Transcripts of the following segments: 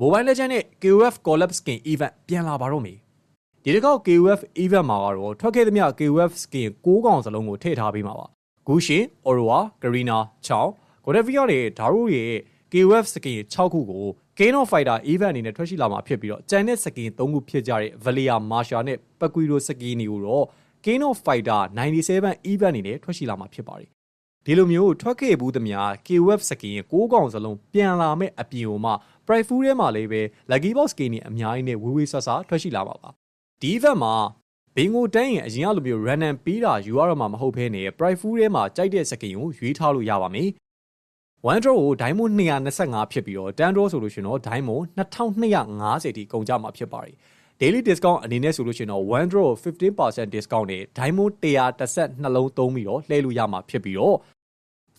Mobile Legends နဲ့ KOF Collab Skin Event ပြန်လာပါတော့မယ်ဒီတစ်ခေါက် KOF Event မှာကတော့ထွက်ခဲ့သမျှ KOF Skin 6កောင်စလုံးကိုထည့်ထားပေးမှာပါဂူရှင် Aurora Garena 6 Godavia နဲ့ Daru ရဲ့ KOF Skin 6ခုကို King of Fighter Event အနေနဲ့ထွက်ရှိလာမှာဖြစ်ပြီးတော့ကျန်တဲ့ Skin 3ခုဖြစ်ကြတဲ့ Valia Marsha နဲ့ Paquiro Skin တွေကိုတော့ King of Fighter 97 Event အနေနဲ့ထွက်ရှိလာမှာဖြစ်ပါတယ်ဒီလိုမျိုးထွက်ခဲ့ဘူးသမျှ KOF Skin 6កောင်စလုံးပြန်လာမဲ့အပြင်ဟိုမှာ Price Food ထဲမှာလည်းပဲ Lucky Box Skin တွေအများကြီးနဲ့ဝေးဝေးဆဆထွက်ရှိလာမှာပါဒီ event မှာဘင်ကိုတန်းရင်အရင်ကလိုမျိုး random ပေးတာယူရတော့မှာမဟုတ်ဘဲနဲ့ Price Food ထဲမှာကြိုက်တဲ့ skin ကိုရွေးထားလို့ရပါမယ်1 draw ကို diamond 225ဖြစ်ပြီးတော့10 draw ဆိုလို့ရှိရင်တော့ diamond 2250တိကုန်ကြမှာဖြစ်ပါတယ် daily discount အနေနဲ့ဆိုလို့ရှိရင်တော့1 draw 15% discount နဲ့ diamond 112လုံးသုံးပြီးတော့လှည့်လို့ရမှာဖြစ်ပြီးတော့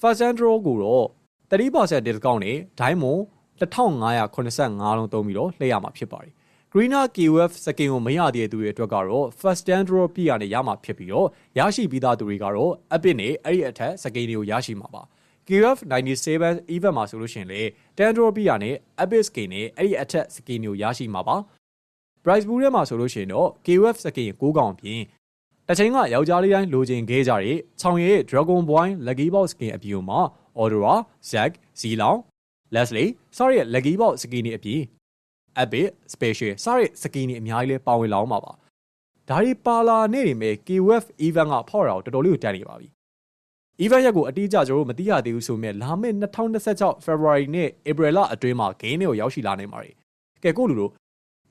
first draw ကိုတော့ 30% discount နဲ့ diamond 1585လုံးသုံးပြီးတော့လှည့်ရမှာဖြစ်ပါတယ်Green KOF Skin ကိုမရသေးတဲ့သူတွေအတွက်ကတော့ first stand draw ပြည့်ရနေရမှာဖြစ်ပြီးတော့ရရှိပြီးသားသူတွေကတော့ epic နဲ့အဲ့ဒီအထက် Skin တွေကိုရရှိမှာပါ KOF 97 event မှာဆိုလို့ရှိရင်လေ10 draw ပြည့်ရနေ epic Skin နဲ့အဲ့ဒီအထက် Skin တွေကိုရရှိမှာပါ price pool ထဲမှာဆိုလို့ရှိရင်တော့ KOF Skin 6កောင်ပြင်တစ်ချိန်ကယောက်ျားလေးတိုင်းလိုချင်ခဲ့ကြတဲ့ချောင်ရဲ့ Dragon Boy Lucky Box Skin အပြင်မှာ Aurora, Zack, Zilong, Leslie စတဲ့ Lucky Box Skin တွေအပြင်Epic Special စတဲ့ skin တွေအများကြီးလဲပါဝင်လာအောင်ပါဒါတွေပါလာနေနေမဲ့ KOF event ကဖောက်တာကိုတော်တော်လေးကိုတန်းနေပါပြီ event ရက်ကိုအတိအကျကျွန်တော်တို့မသိရသေးဘူးဆိုမဲ့လာမယ့်2026 February နဲ့ April လအတွင်းမှာ game တွေကိုရောက်ရှိလာနိုင်ပါတယ်ကဲကိုလူတို့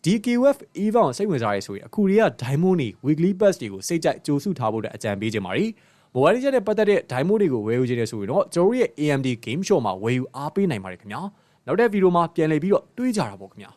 ဒီ KOF event ကိုစိတ်ဝင်စားရဲဆိုရင်အခုတွေက diamond တွေ weekly pass တွေကိုစိတ်ကြိုက်ကြိုစုထားဖို့အကြံပေးခြင်းပါတယ် Mobile Legends နဲ့ပတ်သက်တဲ့ diamond တွေကိုဝယ်ယူခြင်းနဲ့ဆိုရင်တော့ကျွန်တော်ရဲ့ AMD Game Shop မှာဝယ်ယူအားပေးနိုင်ပါတယ်ခင်ဗျာနောက်တဲ့ဗီဒီယိုမှာပြန်လည်ပြီးတော့တွေးကြတာပေါ့ခင်ဗျာ